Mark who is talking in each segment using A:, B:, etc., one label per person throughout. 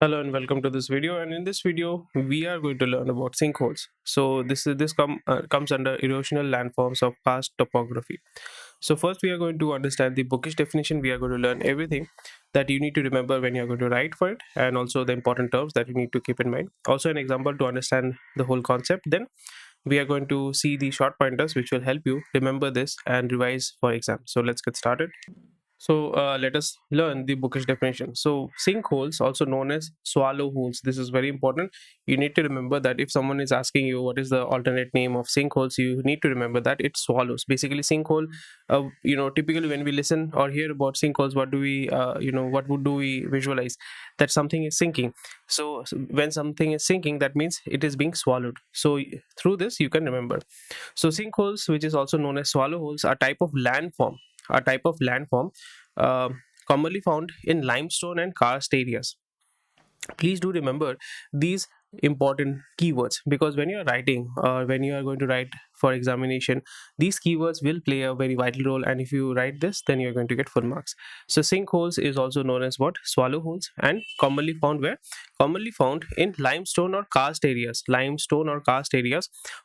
A: Hello and welcome to this video. And in this video, we are going to learn about sinkholes. So this comes under erosional landforms of past topography. So first, we are going to understand the bookish definition. We are going to learn everything that you need to remember when you are going to write for it, and also the important terms that you need to keep in mind. Also, an example to understand the whole concept. Then we are going to see the short pointers, which will help you remember this and revise for exam. So let's get started. So let us learn the bookish definition. So sinkholes, also known as swallow holes. This is very important. You need to remember that if someone is asking you what is the alternate name of sinkholes, you need to remember that it swallows. Basically, sinkhole. Typically when we listen or hear about sinkholes, what do we, do we visualize? That something is sinking. So when something is sinking, that means it is being swallowed. So through this, you can remember. So sinkholes, which is also known as swallow holes, are type of landform uh, commonly found in limestone and karst areas. Please do remember these important keywords, because when you are writing or when you are going to write for examination, these keywords will play a very vital role, and if you write this, then you're going to get full marks. So sinkholes is also known as what? Swallow holes, and commonly found where? Commonly found in limestone or karst areas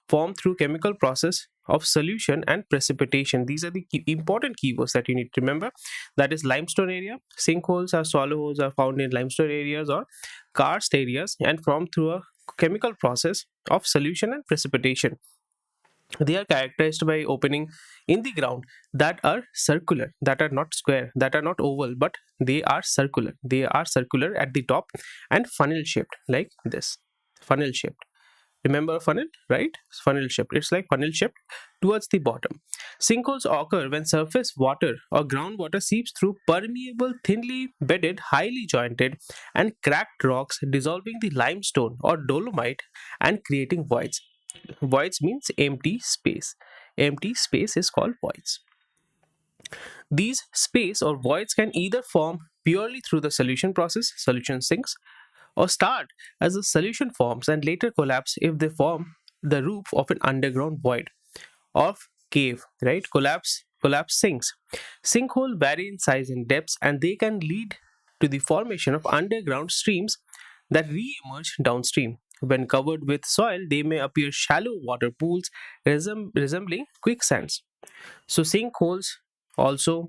A: formed through chemical process of solution and precipitation. These are the important keywords that you need to remember. That is limestone area. Sinkholes or swallow holes are found in limestone areas or karst areas and formed through a chemical process of solution and precipitation. They are characterized by opening in the ground that are circular, that are not square, that are not oval, but they are circular. They are circular at the top and funnel shaped, like this. Funnel shaped. Remember funnel, right? Funnel shaped. It's like funnel shaped towards the bottom. Sinkholes occur when surface water or groundwater seeps through permeable, thinly bedded, highly jointed, and cracked rocks, dissolving the limestone or dolomite and creating voids. Voids means empty space. Empty space is called voids. These space or voids can either form purely through the solution process, solution sinks, or start as the solution forms and later collapse if they form the roof of an underground void of cave, right? Collapse sinks. Sinkhole vary in size and depths, and they can lead to the formation of underground streams that re-emerge downstream. When covered with soil, they may appear shallow water pools resembling quicksands. So sinkholes also,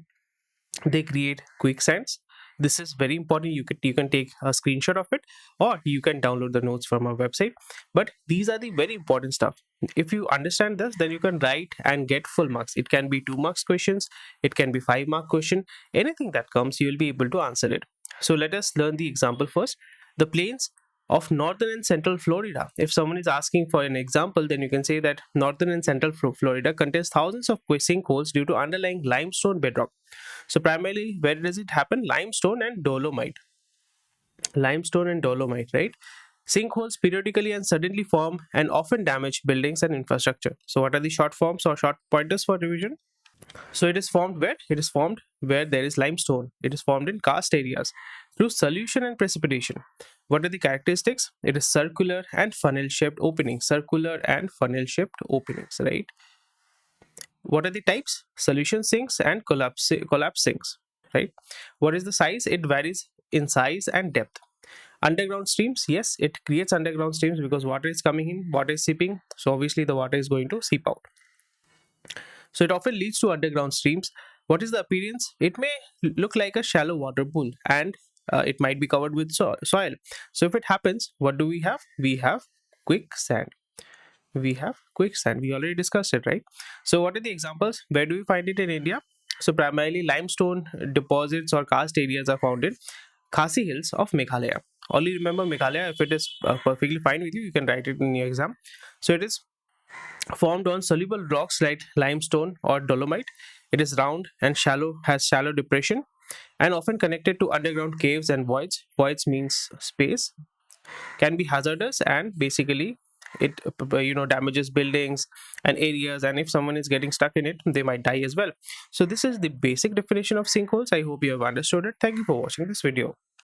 A: they create quicksands. This is very important. You can take a screenshot of it, or you can download the notes from our website. But these are the very important stuff. If you understand this, then you can write and get full marks. It can be 2 marks questions, it can be 5 mark question. Anything that comes, you will be able to answer it. So let us learn the example first. The plains of northern and central Florida. If someone is asking for an example, then you can say that northern and central Florida contains thousands of sinkholes due to underlying limestone bedrock. So primarily, where does it happen? Limestone and dolomite. Limestone and dolomite, right? Sinkholes periodically and suddenly form and often damage buildings and infrastructure. So what are the short forms or short pointers for revision? So it is formed where? It is formed where there is limestone. It is formed in karst areas through solution and precipitation. What are the characteristics? It is circular and funnel shaped openings. Circular and funnel shaped openings, right? What are the types? Solution sinks and collapse sinks, right? What is the size? It varies in size and depth. Underground streams, yes, it creates underground streams because water is coming in, water is seeping, so obviously the water is going to seep out. So it often leads to underground streams. What is the appearance? It may look like a shallow water pool, and it might be covered with soil. So if it happens, what do we have? We have quicksand. We already discussed it, right? So what are the examples? Where do we find it in India? So primarily limestone deposits or karst areas are found in Khasi Hills of Meghalaya. Only remember Meghalaya. If it is perfectly fine with you, you can write it in your exam. So it is formed on soluble rocks like limestone or dolomite. It is round and shallow, has shallow depression, and often connected to underground caves and voids. Voids means space. Can be hazardous, and basically it damages buildings and areas, and if someone is getting stuck in it, they might die as well. So this is the basic definition of sinkholes. I hope you have understood it. Thank you for watching this video.